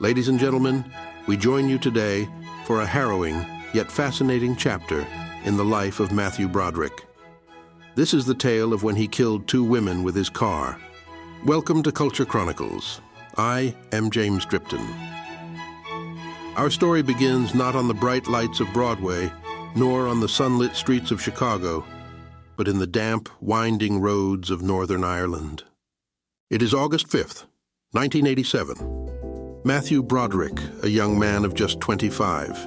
Ladies and gentlemen, we join you today for a harrowing yet fascinating chapter in the life of Matthew Broderick. This is the tale of when he killed two women with his car. Welcome to Culture Chronicles. I am James Dripton. Our story begins not on the bright lights of Broadway, nor on the sunlit streets of Chicago, but in the damp, winding roads of Northern Ireland. It is August 5th, 1987. Matthew Broderick, a young man of just 25,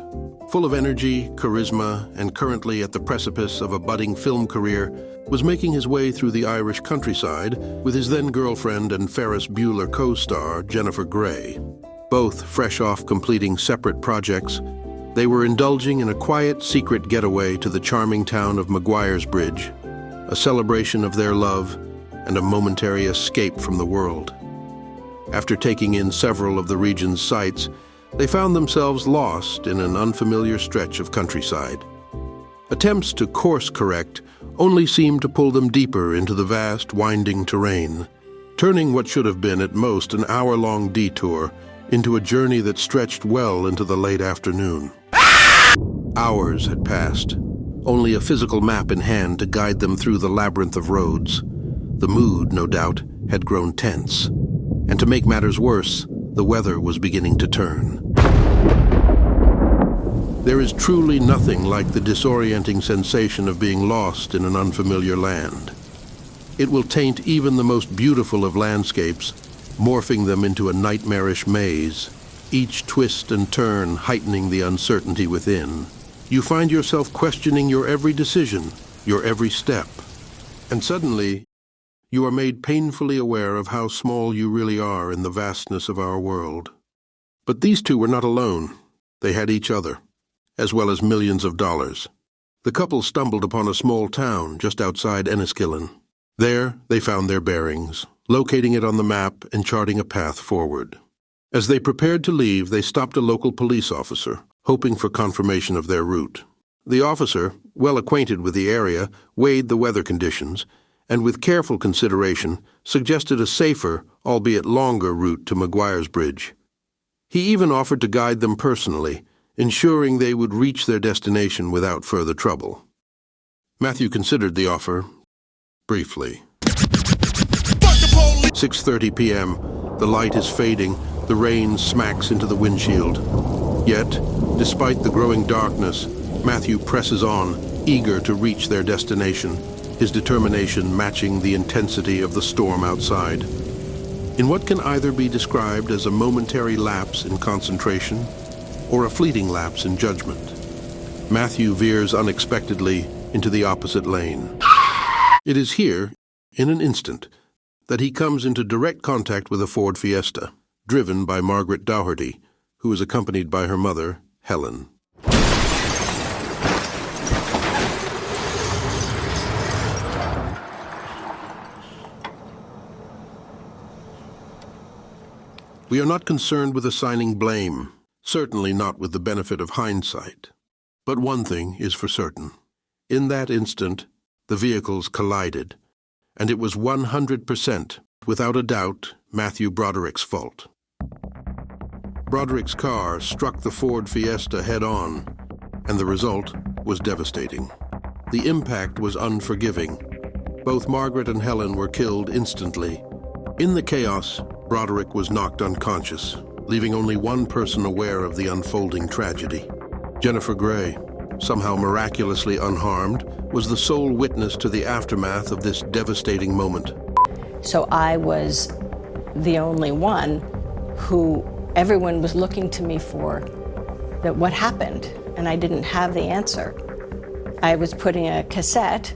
full of energy, charisma, and currently at the precipice of a budding film career, was making his way through the Irish countryside with his then-girlfriend and Ferris Bueller co-star, Jennifer Grey. Both fresh off completing separate projects, they were indulging in a quiet, secret getaway to the charming town of Maguire's Bridge, a celebration of their love and a momentary escape from the world. After taking in several of the region's sights, they found themselves lost in an unfamiliar stretch of countryside. Attempts to course correct only seemed to pull them deeper into the vast, winding terrain, turning what should have been at most an hour-long detour into a journey that stretched well into the late afternoon. Hours had passed, only a physical map in hand to guide them through the labyrinth of roads. The mood, no doubt, had grown tense. And to make matters worse, the weather was beginning to turn. There is truly nothing like the disorienting sensation of being lost in an unfamiliar land. It will taint even the most beautiful of landscapes, morphing them into a nightmarish maze, each twist and turn heightening the uncertainty within. You find yourself questioning your every decision, your every step, and suddenly, you are made painfully aware of how small you really are in the vastness of our world. But these two were not alone. They had each other, as well as millions of dollars. The couple stumbled upon a small town just outside Enniskillen. There, they found their bearings, locating it on the map and charting a path forward. As they prepared to leave, they stopped a local police officer, hoping for confirmation of their route. The officer, well acquainted with the area, weighed the weather conditions, and with careful consideration, suggested a safer, albeit longer, route to Maguire's Bridge. He even offered to guide them personally, ensuring they would reach their destination without further trouble. Matthew considered the offer briefly. 6:30 p.m., the light is fading, the rain smacks into the windshield. Yet, despite the growing darkness, Matthew presses on, eager to reach their destination, his determination matching the intensity of the storm outside. In what can either be described as a momentary lapse in concentration or a fleeting lapse in judgment, Matthew veers unexpectedly into the opposite lane. It is here, in an instant, that he comes into direct contact with a Ford Fiesta, driven by Margaret Dougherty, who is accompanied by her mother, Helen. We are not concerned with assigning blame, certainly not with the benefit of hindsight. But one thing is for certain. In that instant, the vehicles collided, and it was 100%, without a doubt, Matthew Broderick's fault. Broderick's car struck the Ford Fiesta head-on, and the result was devastating. The impact was unforgiving. Both Margaret and Helen were killed instantly. In the chaos, Broderick was knocked unconscious, leaving only one person aware of the unfolding tragedy. Jennifer Grey, somehow miraculously unharmed, was the sole witness to the aftermath of this devastating moment. So I was the only one who everyone was looking to me for, that what happened, and I didn't have the answer. I was putting a cassette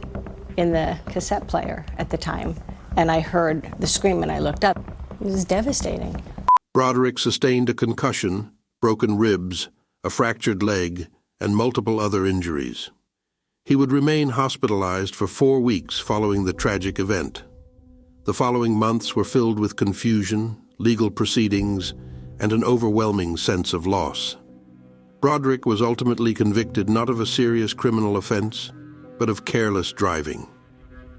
in the cassette player at the time, and I heard the scream and I looked up. It was devastating. Broderick sustained a concussion, broken ribs, a fractured leg, and multiple other injuries. He would remain hospitalized for 4 weeks following the tragic event. The following months were filled with confusion, legal proceedings, and an overwhelming sense of loss. Broderick was ultimately convicted not of a serious criminal offense, but of careless driving.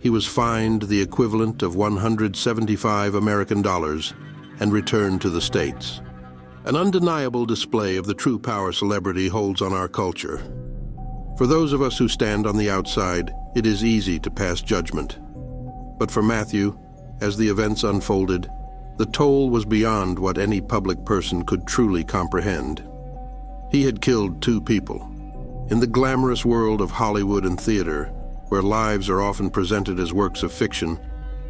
He was fined the equivalent of $175 American and returned to the States. An undeniable display of the true power celebrity holds on our culture. For those of us who stand on the outside, it is easy to pass judgment. But for Matthew, as the events unfolded, the toll was beyond what any public person could truly comprehend. He had killed 2 people. In the glamorous world of Hollywood and theater, where lives are often presented as works of fiction,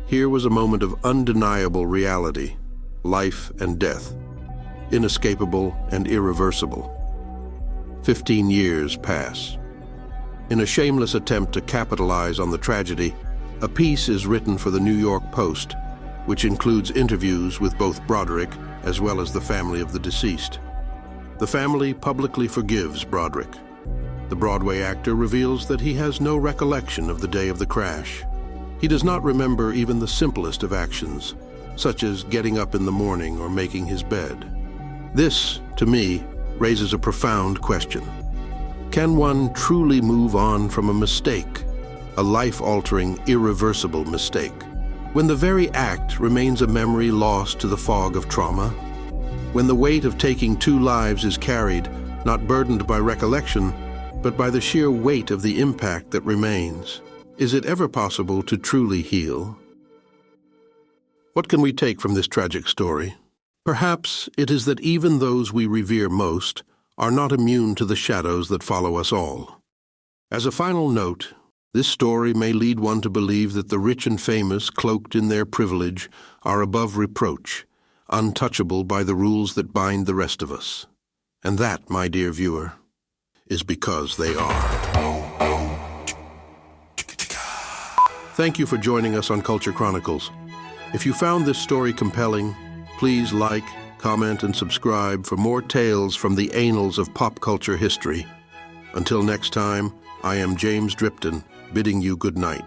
here was a moment of undeniable reality, life and death, inescapable and irreversible. 15 years pass. In a shameless attempt to capitalize on the tragedy, a piece is written for the New York Post, which includes interviews with both Broderick as well as the family of the deceased. The family publicly forgives Broderick. The Broadway actor reveals that he has no recollection of the day of the crash. He does not remember even the simplest of actions, such as getting up in the morning or making his bed. This, to me, raises a profound question. Can one truly move on from a mistake, a life-altering, irreversible mistake, when the very act remains a memory lost to the fog of trauma? When the weight of taking 2 lives is carried, not burdened by recollection, but by the sheer weight of the impact that remains, is it ever possible to truly heal? What can we take from this tragic story? Perhaps it is that even those we revere most are not immune to the shadows that follow us all. As a final note, this story may lead one to believe that the rich and famous, cloaked in their privilege, are above reproach, untouchable by the rules that bind the rest of us. And that, my dear viewer, is because they are. Thank you for joining us on Culture Chronicles. If you found this story compelling, please like, comment, and subscribe for more tales from the annals of pop culture history. Until next time, I am James Dripton, bidding you good night.